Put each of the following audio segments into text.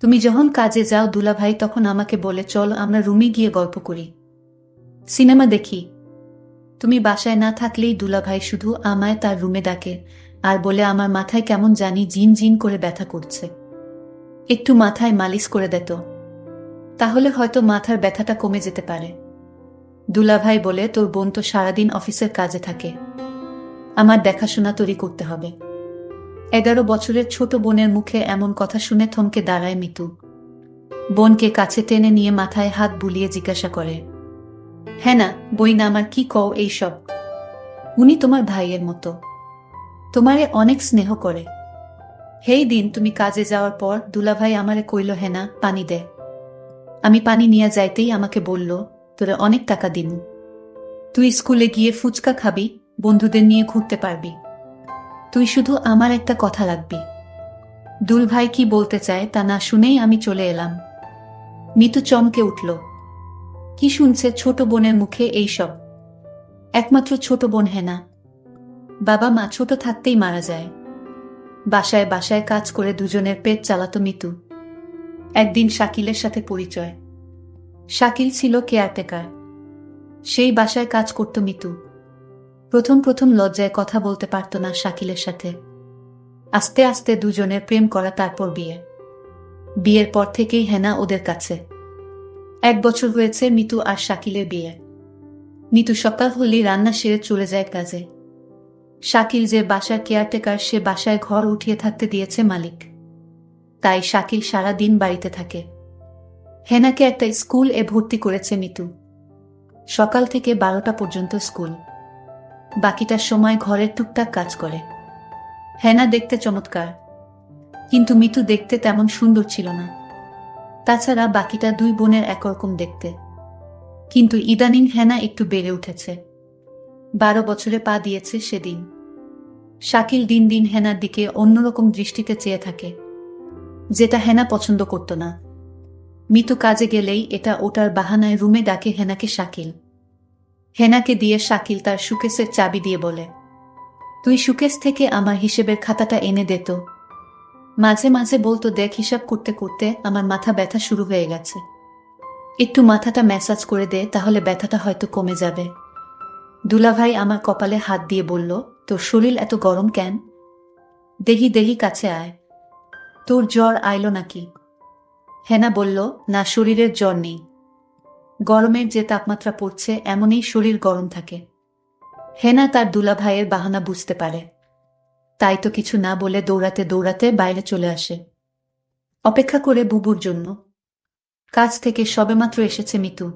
তুমি যখন কাজে যাও দুলাভাই তখন আমাকে বলে চল আমরা রুমে গিয়ে গল্প করি, সিনেমা দেখি। তুমি বাসায় না থাকলেই দুলাভাই শুধু আমায় তার রুমে ডাকে আর বলে আমার মাথায় কেমন জানি জিন জিন করে ব্যথা করছে, একটু মাথায় মালিশ করে দিত, তাহলে হয়তো মাথার ব্যথাটা কমে যেতে পারে। দুলাভাই বলে তোর বোন তো সারাদিন অফিসের কাজে থাকে, আমার দেখাশোনা তৈরি করতে হবে। 11 বছরের ছোট বোনের মুখে এমন কথা শুনে থমকে দাঁড়ায় মিতু। বোনকে কাছে টেনে নিয়ে মাথায় হাত বুলিয়ে জিজ্ঞাসা করে, হ্যাঁ না বই না আমার, কি কও এইসব? উনি তোমার ভাইয়ের মতো, তোমারে অনেক স্নেহ করে। হেই দিন তুমি কাজে যাওয়ার পর দুলাভাই আমারে কইল হেনা পানি দে। আমি পানি নিয়ে যাইতেই আমাকে বলল, তোরে অনেক টাকা দিন, তুই স্কুলে গিয়ে ফুচকা খাবি, বন্ধুদের নিয়ে ঘুরতে পারবি, তুই শুধু আমার একটা কথা রাখবি। দুলভাই কি বলতে চায় তা না শুনেই আমি চলে এলাম। মিতু চমকে উঠল, কি শুনছে ছোট বোনের মুখে এইসব? একমাত্র ছোট বোন হেনা, বাবা মা ছোট থাকতেই মারা যায়। বাসায় বাসায় কাজ করে দুজনের পেট চালাতো মিতু। একদিন শাকিলের সাথে পরিচয়। শাকিল ছিল কেয়ারটেকার, সেই বাসায় কাজ করত মিতু। প্রথম প্রথম লজ্জায় কথা বলতে পারত না শাকিলের সাথে। আস্তে আস্তে দুজনের প্রেম করা, তারপর বিয়ে। বিয়ের পর থেকেই হেনা ওদের কাছে। 1 বছর হয়েছে মিতু আর শাকিলের বিয়ে। মিতু সকাল হলেই রান্না সেরে চলে যায় কাজে। শাকিল যে বাসার কেয়ারটেকার, সে বাসায় ঘর উঠিয়ে থাকতে দিয়েছে মালিক, তাই শাকিল সারা দিন বাড়িতে থাকে। হেনাকে একটা স্কুল এ ভর্তি করেছে মিতু। সকাল থেকে 12টা পর্যন্ত স্কুল, বাকিটার সময় ঘরের টুকটাক কাজ করে। হেনা দেখতে চমৎকার, কিন্তু মিতু দেখতে তেমন সুন্দর ছিল না। তাছাড়া বাকিটা দুই বোনের একরকম দেখতে। কিন্তু ইদানিং হেনা একটু বেড়ে উঠেছে। 12 বছরে পা দিয়েছে সেদিন। শাকিল দিন দিন হেনার দিকে অন্যরকম দৃষ্টিতে চেয়ে থাকে, যেটা হেনা পছন্দ করত না। মিতু কাজে গেলেই এটা ওটার বাহানায় রুমে ডাকে হেনাকে শাকিল। হেনাকে দিয়ে শাকিল তার সুকেসের চাবি দিয়ে বলে, তুই সুকেস থেকে আমার হিসেবের খাতাটা এনে দে তো। মাঝে মাঝে বলতো, দেখ হিসাব করতে করতে আমার মাথা ব্যথা শুরু হয়ে গেছে, একটু মাথাটা ম্যাসাজ করে দে, তাহলে ব্যথাটা হয়তো কমে যাবে। দুলাভাই আমার কপালে হাত দিয়ে বলল, তোর শরীর এত গরম কেন? দেহি দেহি কাছে আয়, তোর জ্বর আইলো নাকি? হেনা বলল, না শরীরের জ্বর নেই, গরমের যে তাপমাত্রা পড়ছে এমনই শরীর গরম থাকে। হেনা তার দুলাভাইয়ের বাহানা বুঝতে পারে, তাই তো কিছু না বলে দৌড়াতে দৌড়াতে বাইরে চলে আসে, অপেক্ষা করে বুবুর জন্য। কাজ থেকে সবেমাত্র এসেছে মিতু।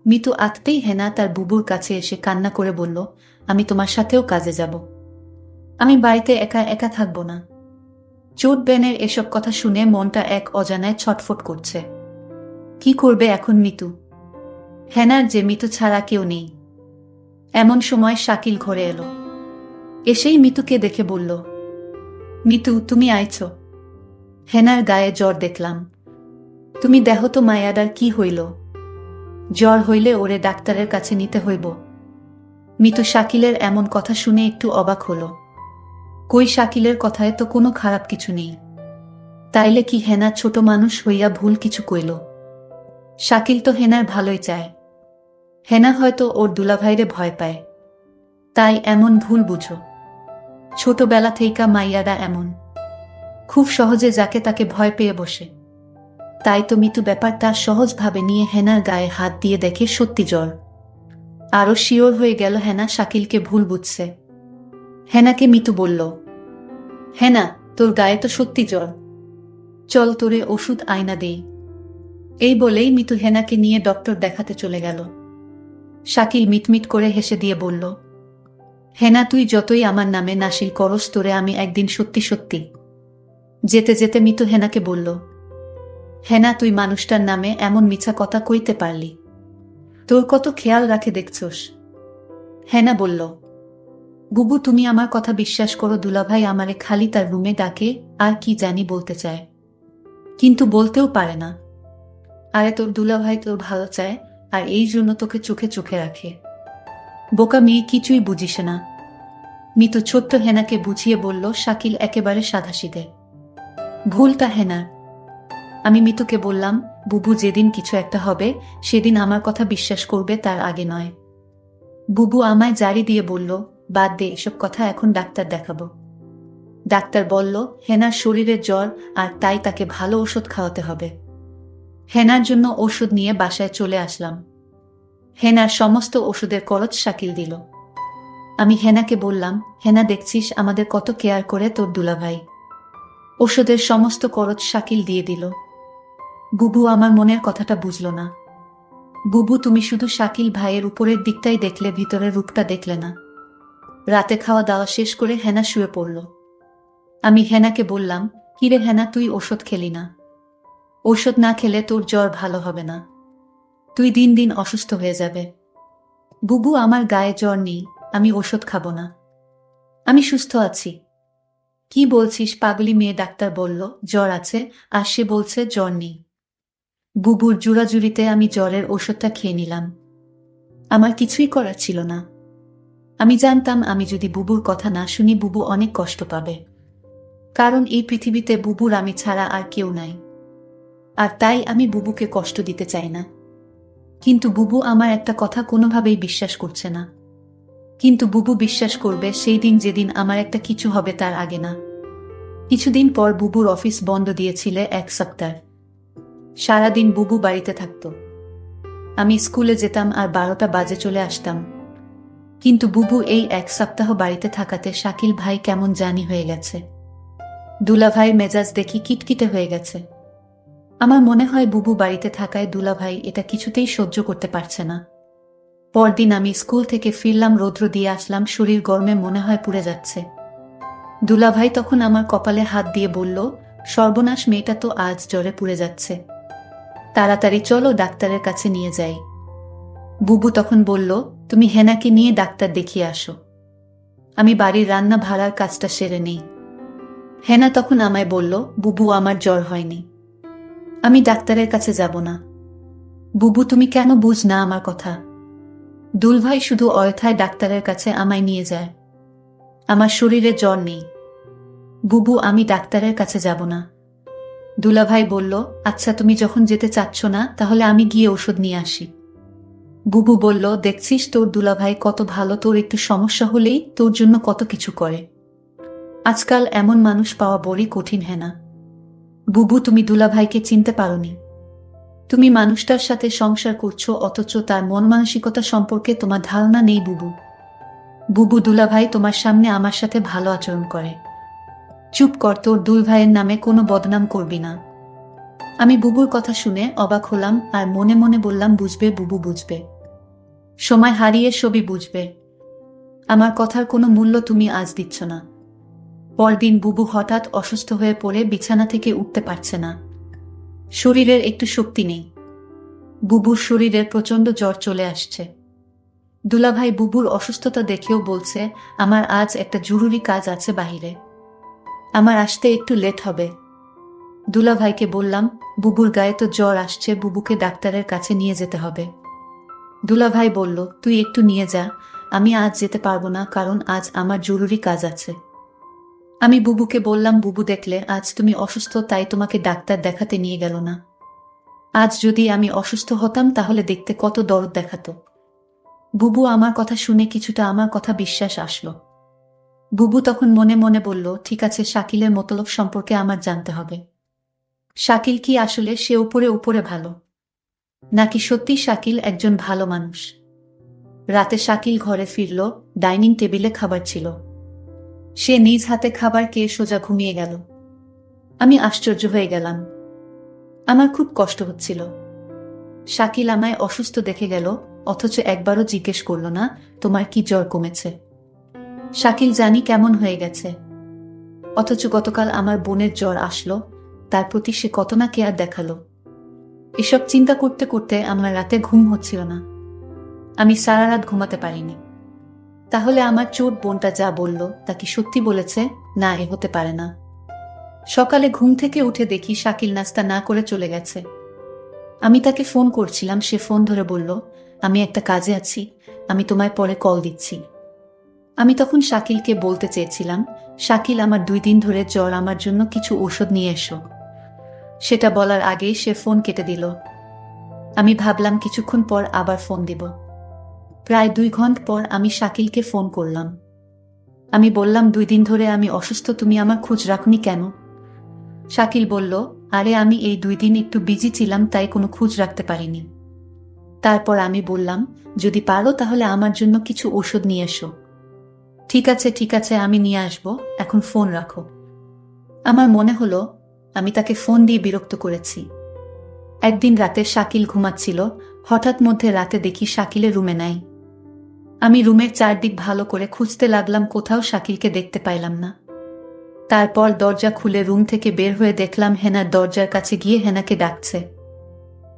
মিতু আসতেই হেনা তার বুবুর কাছে এসে কান্না করে বলল, আমি তোমার সাথেও কাজে যাব, আমি বাড়িতে একা একা থাকবো না। চোট ব্যানের এসব কথা শুনে মনটা এক অজানায় ছটফট করছে। কি করবে এখন মিতু? হেনার যে মিতু ছাড়া কেউ নেই। এমন সময় শাকিল ঘরে এলো। এসেই মিতুকে দেখে বলল, মিতু তুমি আইছ? হেনার গায়ে জ্বর দেখলাম। তুমি দেহ তো মায়াডার কি হইল? জ্বর হইলে ওরে ডাক্তারের কাছে নিতে হইব। মিতু শাকিলের এমন কথা শুনে একটু অবাক হল। কই, শাকিলের কথায় তো কোনো খারাপ কিছু নেই, তাইলে কি হেনা ছোট মানুষ হইয়া ভুল কিছু কইল? শাকিল তো হেনার ভালোই চায়। হেনা হয়তো ওর দুলাভাইরে ভয় পায়, তাই এমন ভুল বুঝো। ছোটবেলা থেইকা মাইয়ারা এমন, খুব সহজে যাকে তাকে ভয় পেয়ে বসে। তাই তো মিতু ব্যাপারটা সহজভাবে নিয়ে হেনার গায়ে হাত দিয়ে দেখে সত্যি জ্বর। আরো শিওর হয়ে গেল হেনা শাকিলকে ভুল বুঝছে। হেনাকে মিতু বলল, হেনা তোর গায়ে তো সত্যি জ্বর, চল তোরে ওষুধ আয়না দেই। এই বলেই মিতু হেনাকে নিয়ে ডক্টর দেখাতে চলে গেল। শাকিল মিটমিট করে হেসে দিয়ে বলল, হেনা তুই যতই আমার নামে নাসিল করস, তোরে আমি একদিন সত্যি সত্যি। যেতে যেতে মিতু হেনাকে বলল, হেনা তুই মানুষটার নামে এমন মিছা কথা কইতে পারলি? তোর কত খেয়াল রাখে দেখছস। হেনা বলল, বুবু তুমি আমার কথা বিশ্বাস করো, দুলাভাই আমারে খালি তার রুমে ডাকে আর কি জানি বলতে চায়, কিন্তু বলতেও পারে না। আরে তোর দুলাভাই তোর ভালো চায়, আর এই জন্য তোকে চোখে চোখে রাখে। বোকা মেয়ে, কিছুই বুঝিস না। মিতু ছোট্ট হেনাকে বুঝিয়ে বলল, শাকিল একেবারে সাধাসিধে, ভুলটা হেনার। আমি মিতুকে বললাম, বুবু যেদিন কিছু একটা হবে সেদিন আমার কথা বিশ্বাস করবে, তার আগে নয়। বুবু আমায় জারি দিয়ে বলল, বাদ দে এসব কথা, এখন ডাক্তার দেখাবো। ডাক্তার বলল হেনার শরীরে জ্বর, আর তাই তাকে ভালো ওষুধ খাওয়াতে হবে। হেনার জন্য ওষুধ নিয়ে বাসায় চলে আসলাম। হেনার সমস্ত ওষুধের খরচ শাকিল দিল। আমি হেনাকে বললাম, হেনা দেখছিস আমাদের কত কেয়ার করে তোর দুলাভাই। ওষুধের সমস্ত খরচ শাকিল দিয়ে দিল। বুবু আমার মনের কথাটা বুঝল না। বুবু, তুমি শুধু শাকিল ভাইয়ের উপরের দিকটাই দেখলে, ভিতরের রূপটা দেখলে না। রাতে খাওয়া দাওয়া শেষ করে হেনা শুয়ে পড়ল। আমি হেনাকে বললাম, কিরে হেনা, তুই ওষুধ খেলি না? ওষুধ না খেলে তোর জ্বর ভালো হবে না, তুই দিন দিন অসুস্থ হয়ে যাবে। বুবু, আমার গায়ে জ্বর নেই, আমি ওষুধ খাবো না, আমি সুস্থ আছি। কি বলছিস পাগলি মেয়ে? ডাক্তার বলল জ্বর আছে, আর সে বলছে জ্বর নেই। বুবুর জুড়াজুড়িতে আমি জ্বরের ওষুধটা খেয়ে নিলাম। আমার কিছুই করার ছিল না। আমি জানতাম আমি যদি বুবুর কথা না শুনি বুবু অনেক কষ্ট পাবে, কারণ এই পৃথিবীতে বুবুর আমি ছাড়া আর কেউ নাই। আর তাই আমি বুবুকে কষ্ট দিতে চাই না। কিন্তু বুবু আমার একটা কথা কোনোভাবেই বিশ্বাস করছে না। কিন্তু বুবু বিশ্বাস করবে সেই দিন, যেদিন আমার একটা কিছু হবে, তার আগে না। কিছুদিন পর বুবুর অফিস বন্ধ দিয়েছিল 1 সপ্তাহ। সারাদিন বুবু বাড়িতে থাকত। আমি স্কুলে যেতাম আর 12টা বাজে চলে আসতাম। কিন্তু বুবু এই 1 সপ্তাহ বাড়িতে থাকাতে শাকিল ভাই কেমন জানি হয়ে গেছে। দুলাভাই মেজাজ দেখি কিটকিটে হয়ে গেছে। আমার মনে হয় বুবু বাড়িতে থাকায় দুলাভাই এটা কিছুতেই সহ্য করতে পারছে না। পরদিন আমি স্কুল থেকে ফিরলাম, রৌদ্র দিয়ে আসলাম, শরীর গরমে মনে হয় পুড়ে যাচ্ছে। দুলাভাই তখন আমার কপালে হাত দিয়ে বলল, সর্বনাশ, মেয়েটা তো আজ জ্বরে পুড়ে যাচ্ছে, তাড়াতাড়ি চলো ডাক্তারের কাছে নিয়ে যাই। বুবু তখন বলল, তুমি হেনাকে নিয়ে ডাক্তার দেখিয়ে আসো, আমি বাড়ির রান্না ভাড়ার কাজটা সেরে নেই। হেনা তখন আমায় বলল, বুবু আমার জ্বর হয়নি, আমি ডাক্তারের কাছে যাব না। বুবু, তুমি কেন বুঝ না আমার কথা? দুলভাই শুধু অয়থায় ডাক্তারের কাছে আমায় নিয়ে যায়, আমার শরীরে জ্বর নেই। বুবু, আমি ডাক্তারের কাছে যাব না। দুলাভাই বলল, আচ্ছা তুমি যখন যেতে চাচ্ছ না, তাহলে আমি গিয়ে ওষুধ নিয়ে আসি। বুবু বলল, দেখছিস তোর দুলাভাই কত ভালো, তোর একটু সমস্যা হলেই তোর জন্য কত কিছু করে। আজকাল এমন মানুষ পাওয়া বড়ই কঠিন। হেনা, বুবু, তুমি দুলাভাইকে চিনতে পারোনি। তুমি মানুষটার সাথে সংসার করছো, অথচ তার মন মানসিকতা সম্পর্কে তোমার ধারণা নেই। বুবু, বুবু, দুলাভাই তোমার সামনে আমার সাথে ভালো আচরণ করে। চুপ কর, তোর দুলভাইয়ের নামে কোনো বদনাম করবি না। আমি বুবুর কথা শুনে অবাক হলাম আর মনে মনে বললাম, বুঝবে বুবু, বুঝবে, সময় হারিয়ে সবই বুঝবে। আমার কথার কোনো মূল্য তুমি আজ দিচ্ছ না। পরদিন বুবু হঠাৎ অসুস্থ হয়ে পড়ে বিছানা থেকে উঠতে পারছে না, শরীরের একটু শক্তি নেই। বুবুর শরীরের প্রচণ্ড জ্বর চলে আসছে। দুলাভাই বুবুর অসুস্থতা দেখেও বলছে, আমার আজ একটা জরুরি কাজ আছে বাহিরে, আমার আসতে একটু লেট হবে। দুলাভাইকে বললাম, বুবুর গায়ে তো জ্বর আসছে, বুবুকে ডাক্তারের কাছে নিয়ে যেতে হবে। দুলাভাই বলল, তুই একটু নিয়ে যা, আমি আজ যেতে পারবো না, কারণ আজ আমার জরুরি কাজ আছে। আমি বুবুকে বললাম, বুবু দেখলে আজ তুমি অসুস্থ, তাই তোমাকে ডাক্তার দেখাতে নিয়ে গেল না। আজ যদি আমি অসুস্থ হতাম তাহলে দেখতে কত দরদ দেখাতো। বুবু আমার কথা শুনে কিছুটা আমার কথা বিশ্বাস আসলো। বুবু তখন মনে মনে বলল, ঠিক আছে, শাকিলের মতলব সম্পর্কে আমার জানতে হবে। শাকিল কি আসলে সে উপরে উপরে ভালো, নাকি সত্যি শাকিল একজন ভালো মানুষ? রাতে শাকিল ঘরে ফিরল, ডাইনিং টেবিলে খাবার ছিল। সে নিজ হাতে খাবার খেয়ে সোজা ঘুমিয়ে গেল। আমি আশ্চর্য হয়ে গেলাম, আমার খুব কষ্ট হচ্ছিল। শাকিল আমায় অসুস্থ দেখে গেল, অথচ একবারও জিজ্ঞেস করল না, তোমার কি জ্বর কমেছে? শাকিল জানি কেমন হয়ে গেছে, অথচ গতকাল আমার বোনের জ্বর আসলো, তার প্রতি সে কত না কেয়ার দেখালো। এসব চিন্তা করতে করতে আমার রাতে ঘুম হচ্ছিল না, আমি সারা রাত ঘুমাতে পারিনি। তাহলে আমার চোট বোনটা যা বলল তা কি সত্যি বলেছে? না, এ হতে পারে না। সকালে ঘুম থেকে উঠে দেখি শাকিল নাস্তা না করে চলে গেছে। আমি তাকে ফোন করছিলাম, সে ফোন ধরে বলল, আমি একটা কাজে আছি, আমি তোমায় পরে কল দিচ্ছি। আমি তখন শাকিলকে বলতে চেয়েছিলাম, শাকিল, আমার 2 দিন ধরে জ্বর, আমার জন্য কিছু ঔষধ নিয়ে এসো। সেটা বলার আগেই সে ফোন কেটে দিল। আমি ভাবলাম কিছুক্ষণ পর আবার ফোন দিব। প্রায় 2 ঘন্টা পর আমি শাকিলকে ফোন করলাম। আমি বললাম, 2 দিন ধরে আমি অসুস্থ, তুমি আমার খোঁজ রাখনি কেন? শাকিল বলল, আরে আমি এই 2 দিন একটু বিজি ছিলাম, তাই কোনো খোঁজ রাখতে পারিনি। তারপর আমি বললাম, যদি পারো তাহলে আমার জন্য কিছু ওষুধ নিয়ে এসো। ঠিক আছে, আমি নিয়ে আসব, এখন ফোন রাখো। আমার মনে হলো আমি তাকে ফোন দিয়ে বিরক্ত করেছি। একদিন রাতে শাকিল ঘুমাচ্ছিল, হঠাৎ মধ্যে রাতে দেখি শাকিলের রুমে নাই। আমি রুমের চারদিক ভালো করে খুঁজতে লাগলাম, কোথাও শাকিলকে দেখতে পাইলাম না। তারপর দরজা খুলে রুম থেকে বের হয়ে দেখলাম হেনার দরজার কাছে গিয়ে হেনাকে ডাকছে।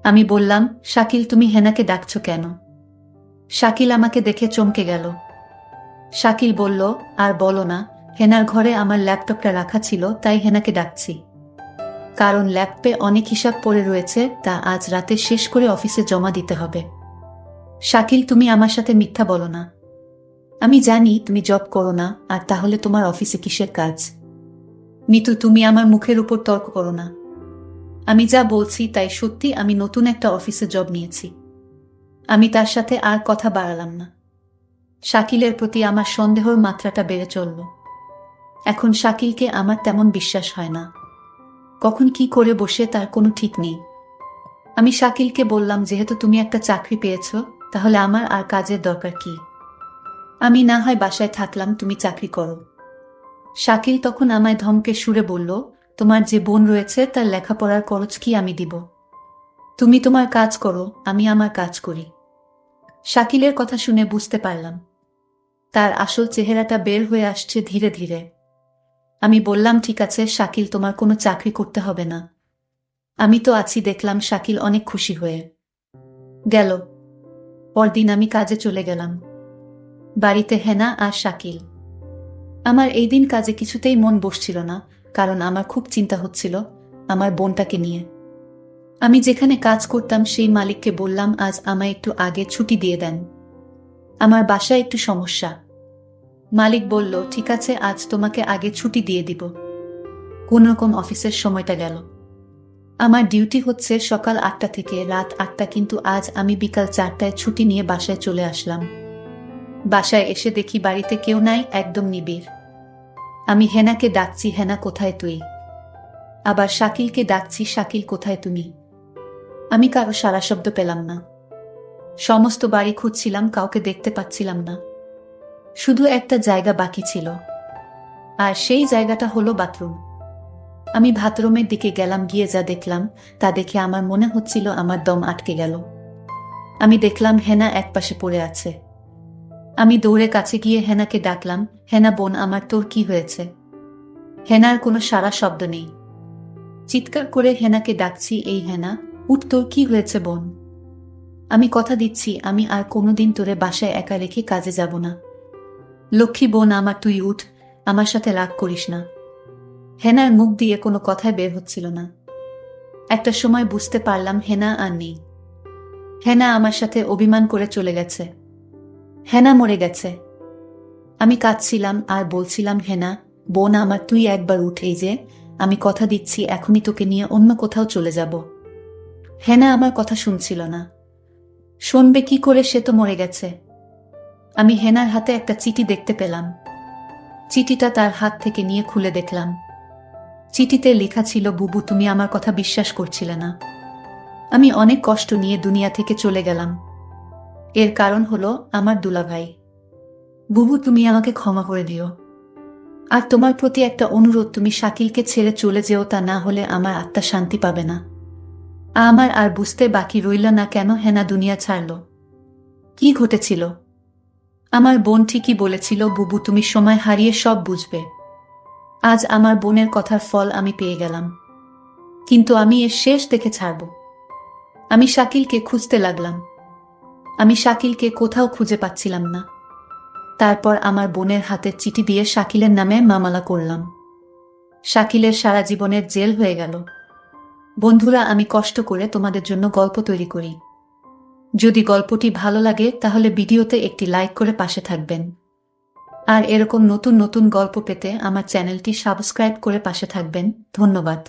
আমি বললাম, শাকিল তুমি হেনাকে ডাকছো কেন? শাকিল আমাকে দেখে চমকে গেল। শাকিল বলল, আর বলো না, হেনার ঘরে আমার ল্যাপটপটা রাখা ছিল, তাই হেনাকে ডাকছি। কারণ ল্যাপটপে অনেক হিসাব পড়ে রয়েছে, তা আজ রাতে শেষ করে অফিসে জমা দিতে হবে। শাকিল তুমি আমার সাথে মিথ্যা বলো না। আমি জানি তুমি জব করো না, আর তাহলে তোমার অফিসে কিসের কাজ? মিতু তুমি আমার মুখের উপর তর্ক করো না। আমি যা বলছি তাই সত্যি, আমি নতুন একটা অফিসে জব নিয়েছি। আমি তার সাথে আর কথা বাড়ালাম না। শাকিলের প্রতি আমার সন্দেহর মাত্রাটা বেড়ে চলল। এখন শাকিলকে আমার তেমন বিশ্বাস হয় না। কখন কি করে বসে তার কোনো ঠিক নেই। আমি শাকিলকে বললাম, যেহেতু তুমি একটা চাকরি পেয়েছ, তাহলে আমার আর কাজের দরকার কি? আমি না হয় বাসায় থাকলাম, তুমি চাকরি করো। শাকিল তখন আমায় ধমকে সুরে বলল, তোমার যে বোন রয়েছে তার লেখাপড়ার খরচ কি আমি দিব? তুমি তোমার কাজ করো, আমি আমার কাজ করি। শাকিলের কথা শুনে বুঝতে পারলাম তার আসল চেহারাটা বের হয়ে আসছে ধীরে ধীরে। আমি বললাম, ঠিক আছে শাকিল, তোমার কোনো চাকরি করতে হবে না, আমি তো আছি। দেখলাম শাকিল অনেক খুশি হয়ে গেল। পরদিন আমি কাজে চলে গেলাম। বাড়িতে হেনা আর শাকিল। আমার এই দিন কাজে কিছুতেই মন বসছিল না, কারণ আমার খুব চিন্তা হচ্ছিল আমার বোনটাকে নিয়ে। আমি যেখানে কাজ করতাম সেই মালিককে বললাম, আজ আমায় একটু আগে ছুটি দিয়ে দেন, আমার বাসায় একটু সমস্যা। মালিক বলল, ঠিক আছে, আজ তোমাকে আগে ছুটি দিয়ে দিব। কোনরকম অফিসের সময়টা গেল। আমার ডিউটি হচ্ছে সকাল 8টা থেকে রাত 8টা, কিন্তু আজ আমি বিকাল 4টায় ছুটি নিয়ে বাসায় চলে আসলাম। বাসায় এসে দেখি বাড়িতে কেউ নাই, একদম নিবিড়। আমি হেনাকে ডাকছি, হেনা কোথায় তুই? আবার শাকিলকে ডাকছি, শাকিল কোথায় তুমি? আমি কারো সারা শব্দ পেলাম না। সমস্ত বাড়ি খুঁজছিলাম, কাউকে দেখতে পাচ্ছিলাম না। শুধু একটা জায়গা বাকি ছিল, আর সেই জায়গাটা হলো বাথরুম। আমি বাথরুমের দিকে গেলাম, গিয়ে যা দেখলাম তা দেখে আমার মনে হচ্ছিল আমার দম আটকে গেল। আমি দেখলাম হেনা একপাশে পড়ে আছে। আমি দৌড়ে কাছে গিয়ে হেনাকে ডাকলাম, হেনা বোন আমার, তোর কি হয়েছে? হেনার কোনো সারা শব্দ নেই। চিৎকার করে হেনাকে ডাকছি, এই হেনা, উঠ, তোর কি হয়েছে বোন? আমি কথা দিচ্ছি আমি আর কোনোদিন তোরে বাসায় একা রেখে কাজে যাব না। লক্ষ্মী বোন আমার, তুই উঠ, আমার সাথে রাগ করিস না। হেনার মুখ দিয়ে কোনো কথাই বের হচ্ছিল না। একটা সময় বুঝতে পারলাম হেনা আর নেই। হেনা আমার সাথে অভিমান করে চলে গেছে। হেনা মরে গেছে। আমি কাঁদছিলাম আর বলছিলাম, হেনা বোন আমার, তুই একবার উঠ, এই যে আমি কথা দিচ্ছি এখনই তোকে নিয়ে অন্য কোথাও চলে যাব। হেনা আমার কথা শুনছিল না। শুনবে কি করে, সে তো মরে গেছে। আমি হেনার হাতে একটা চিঠি দেখতে পেলাম। চিঠিটা তার হাত থেকে নিয়ে খুলে দেখলাম। চিঠিতে লেখা ছিল, বুবু তুমি আমার কথা বিশ্বাস করছিলে না। আমি অনেক কষ্ট নিয়ে দুনিয়া থেকে চলে গেলাম। এর কারণ হলো আমার দুলাভাই। বুবু তুমি আমাকে ক্ষমা করে দিও। আর তোমার প্রতি একটা অনুরোধ, তুমি শাকিলকে ছেড়ে চলে যেও, তা না হলে আমার আত্মা শান্তি পাবে না। আমার আর বুঝতে বাকি রইল না কেন হেনা দুনিয়া ছাড়ল। কি ঘটেছিল? আমার বোন ঠিকই বলেছিল, বুবু তুমি সময় হারিয়ে সব বুঝবে। আজ আমার বোনের কথার ফল আমি পেয়ে গেলাম, কিন্তু আমি এর শেষ দেখে ছাড়ব। আমি শাকিলকে খুঁজতে লাগলাম। আমি শাকিলকে কোথাও খুঁজে পাচ্ছিলাম না। তারপর আমার বোনের হাতের চিঠি দিয়ে শাকিলের নামে মামলা করলাম। শাকিলের সারা জীবনের জেল হয়ে গেল। বন্ধুরা, আমি কষ্ট করে তোমাদের জন্য গল্প তৈরি করি। যদি গল্পটি ভালো লাগে তাহলে ভিডিওতে একটি লাইক করে পাশে থাকবেন। আর এরকম নতুন নতুন গল্প পেতে আমার চ্যানেলটি সাবস্ক্রাইব করে পাশে থাকবেন। ধন্যবাদ।